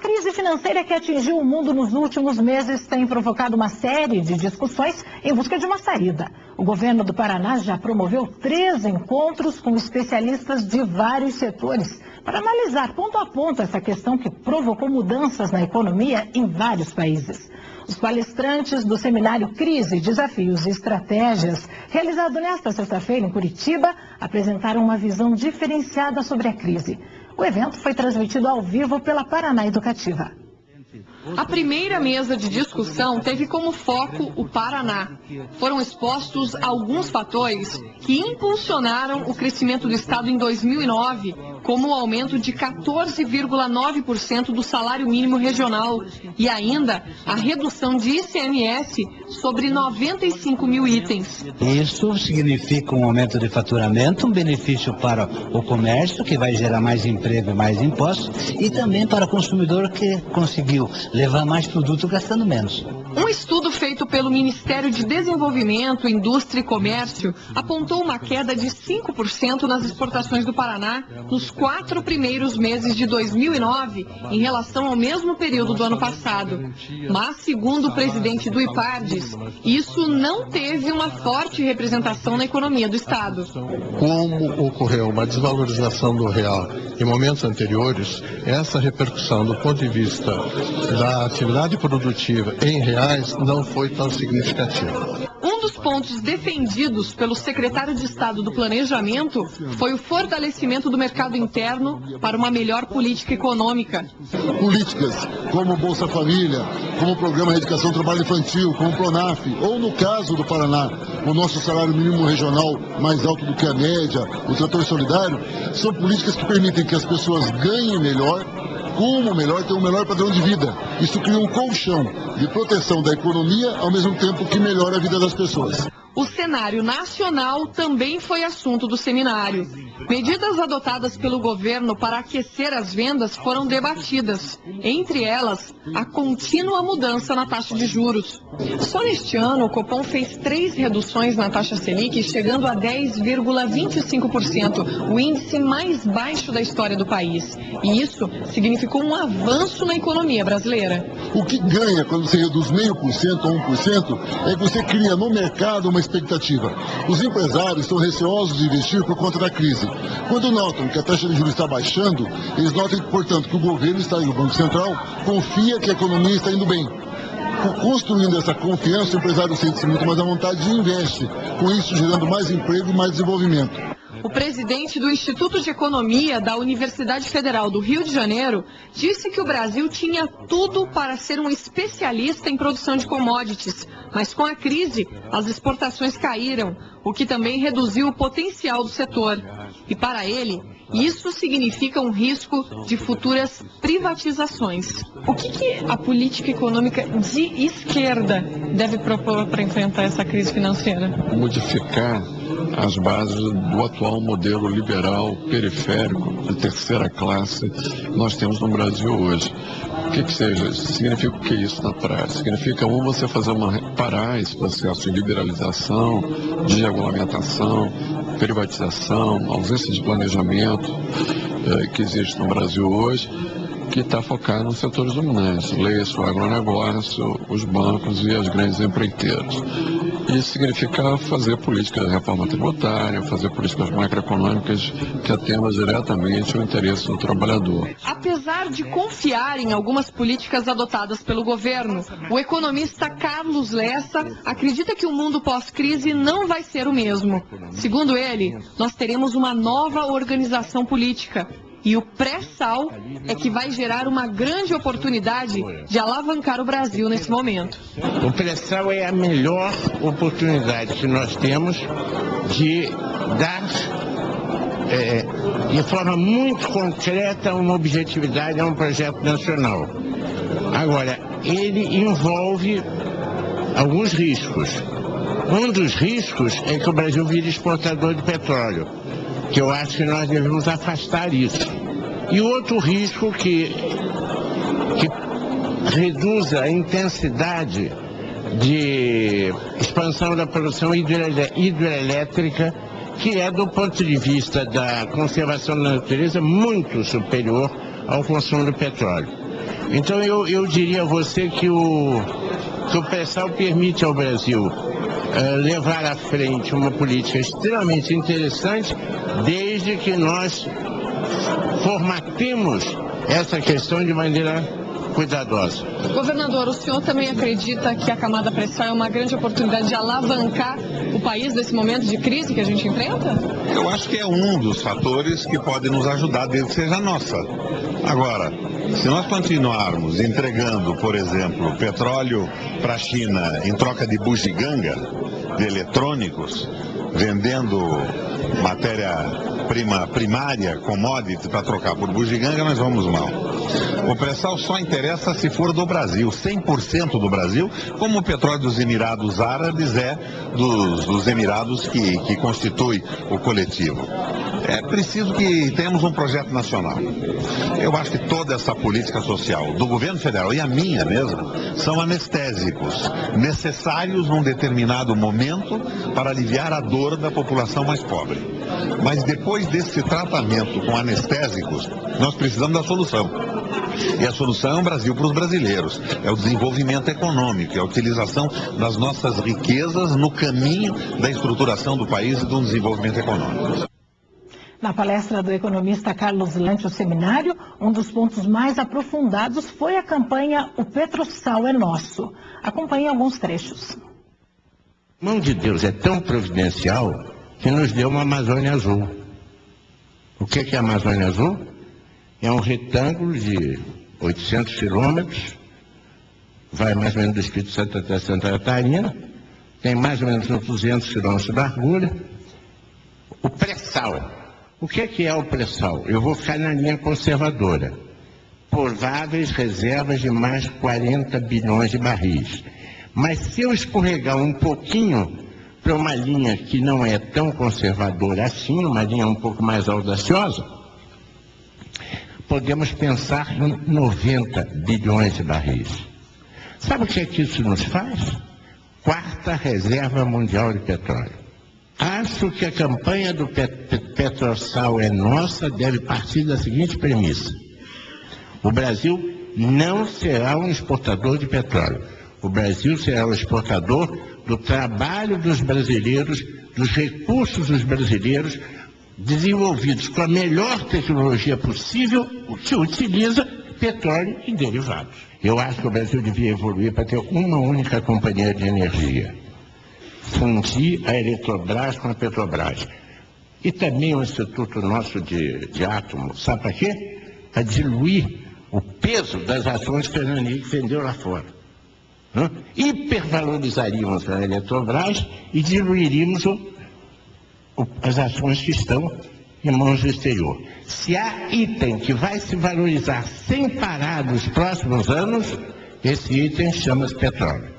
crise financeira que atingiu o mundo nos últimos meses tem provocado uma série de discussões em busca de uma saída. O governo do Paraná já promoveu 3 encontros com especialistas de vários setores para analisar ponto a ponto essa questão que provocou mudanças na economia em vários países. Os palestrantes do seminário Crise, Desafios e Estratégias, realizado nesta sexta-feira em Curitiba, apresentaram uma visão diferenciada sobre a crise. O evento foi transmitido ao vivo pela Paraná Educativa. A primeira mesa de discussão teve como foco o Paraná. Foram expostos alguns fatores que impulsionaram o crescimento do Estado em 2009, como o aumento de 14,9% do salário mínimo regional e ainda a redução de ICMS sobre 95 mil itens. Isso significa um aumento de faturamento, um benefício para o comércio, que vai gerar mais emprego e mais impostos, e também para o consumidor que conseguiu levar mais produto gastando menos. Um estudo feito pelo Ministério de Desenvolvimento, Indústria e Comércio apontou uma queda de 5% nas exportações do Paraná nos 4 primeiros meses de 2009 em relação ao mesmo período do ano passado. Mas, segundo o presidente do IPARDES, isso não teve uma forte representação na economia do Estado. Como ocorreu uma desvalorização do real em momentos anteriores, essa repercussão do ponto de vista da atividade produtiva em reais não foi tão significativa. Um dos pontos defendidos pelo secretário de Estado do Planejamento foi o fortalecimento do mercado interno para uma melhor política econômica. Políticas como o Bolsa Família, como o Programa de Educação e Trabalho Infantil, como o PRONAF, ou no caso do Paraná, o nosso salário mínimo regional mais alto do que a média, o trator solidário, são políticas que permitem que as pessoas ganhem melhor, como melhor, ter um melhor padrão de vida. Isso cria um colchão de proteção da economia, ao mesmo tempo que melhora a vida das pessoas. O cenário nacional também foi assunto do seminário. Medidas adotadas pelo governo para aquecer as vendas foram debatidas. Entre elas, a contínua mudança na taxa de juros. Só neste ano, o Copom fez 3 reduções na taxa Selic, chegando a 10,25%, o índice mais baixo da história do país. E isso significou um avanço na economia brasileira. O que ganha quando você reduz 0,5% a 1% é que você cria no mercado uma expectativa. Os empresários estão receosos de investir por conta da crise. Quando notam que a taxa de juros está baixando, eles notam, portanto, que o governo está aí, o Banco Central confia que a economia está indo bem. Construindo essa confiança, o empresário sente-se muito mais à vontade e investe, com isso gerando mais emprego e mais desenvolvimento. O presidente do Instituto de Economia da Universidade Federal do Rio de Janeiro disse que o Brasil tinha tudo para ser um especialista em produção de commodities, mas com a crise, as exportações caíram, o que também reduziu o potencial do setor. E para ele, isso significa um risco de futuras privatizações. O que a política econômica de esquerda deve propor para enfrentar essa crise financeira? Modificar as bases do atual modelo liberal periférico de terceira classe que nós temos no Brasil hoje. O que seja? Significa o que isso na prática? Significa você parar esse processo de liberalização, de regulamentação, privatização, ausência de planejamento que existe no Brasil hoje, que está focado nos setores dominantes, leia-se o agronegócio, os bancos e as grandes empreiteiras. Isso significa fazer política de reforma tributária, fazer políticas macroeconômicas que atendam diretamente ao interesse do trabalhador. Apesar de confiar em algumas políticas adotadas pelo governo, o economista Carlos Lessa acredita que o mundo pós-crise não vai ser o mesmo. Segundo ele, nós teremos uma nova organização política. E o pré-sal é que vai gerar uma grande oportunidade de alavancar o Brasil nesse momento. O pré-sal é a melhor oportunidade que nós temos de dar, de forma muito concreta, uma objetividade a um projeto nacional. Agora, ele envolve alguns riscos. Um dos riscos é que o Brasil vire exportador de petróleo, que eu acho que nós devemos afastar isso. E outro risco que reduza a intensidade de expansão da produção hidrelétrica, que é, do ponto de vista da conservação da natureza, muito superior ao consumo do petróleo. Então eu diria a você que o pré-sal permite ao Brasil levar à frente uma política extremamente interessante, desde que nós formatemos essa questão de maneira cuidadosa. Governador, o senhor também acredita que a camada pré-sal é uma grande oportunidade de alavancar o país nesse momento de crise que a gente enfrenta? Eu acho que é um dos fatores que pode nos ajudar, desde que seja nossa. Agora, se nós continuarmos entregando, por exemplo, petróleo para a China em troca de bugiganga, de eletrônicos, vendendo matéria-prima primária, commodity, para trocar por bugiganga, nós vamos mal. O pré-sal só interessa se for do Brasil, 100% do Brasil, como o petróleo dos Emirados Árabes é dos Emirados que constitui o coletivo. É preciso que tenhamos um projeto nacional. Eu acho que toda essa política social do governo federal e a minha mesmo são anestésicos, necessários num determinado momento para aliviar a dor da população mais pobre. Mas depois desse tratamento com anestésicos, nós precisamos da solução. E a solução é um Brasil para os brasileiros, é o desenvolvimento econômico, é a utilização das nossas riquezas no caminho da estruturação do país e do desenvolvimento econômico. Na palestra do economista Carlos Lante, o seminário, um dos pontos mais aprofundados foi a campanha O Petrosal é Nosso. Acompanhe alguns trechos. A mão de Deus é tão providencial que nos deu uma Amazônia Azul. O que é a Amazônia Azul? É um retângulo de 800 quilômetros, vai mais ou menos do Espírito Santo até Santa Catarina, tem mais ou menos uns 200 quilômetros de largura. O pré-sal. O que é o pré-sal? Eu vou ficar na linha conservadora. Prováveis reservas de mais 40 bilhões de barris. Mas se eu escorregar um pouquinho para uma linha que não é tão conservadora assim, uma linha um pouco mais audaciosa, podemos pensar em 90 bilhões de barris. Sabe o que isso nos faz? 4ª reserva mundial de petróleo. Acho que a campanha do Petrosal é Nossa deve partir da seguinte premissa: o Brasil não será um exportador de petróleo. O Brasil será um exportador do trabalho dos brasileiros, dos recursos dos brasileiros, desenvolvidos com a melhor tecnologia possível, que utiliza petróleo e derivados. Eu acho que o Brasil devia evoluir para ter uma única companhia de energia. Fundir a Eletrobras com a Petrobras. E também o Instituto nosso de Átomo. Sabe para quê? Para diluir o peso das ações que a Fernandes vendeu lá fora. Hipervalorizaríamos a Eletrobras e diluiríamos as ações que estão em mãos do exterior. Se há item que vai se valorizar sem parar nos próximos anos, esse item chama-se petróleo.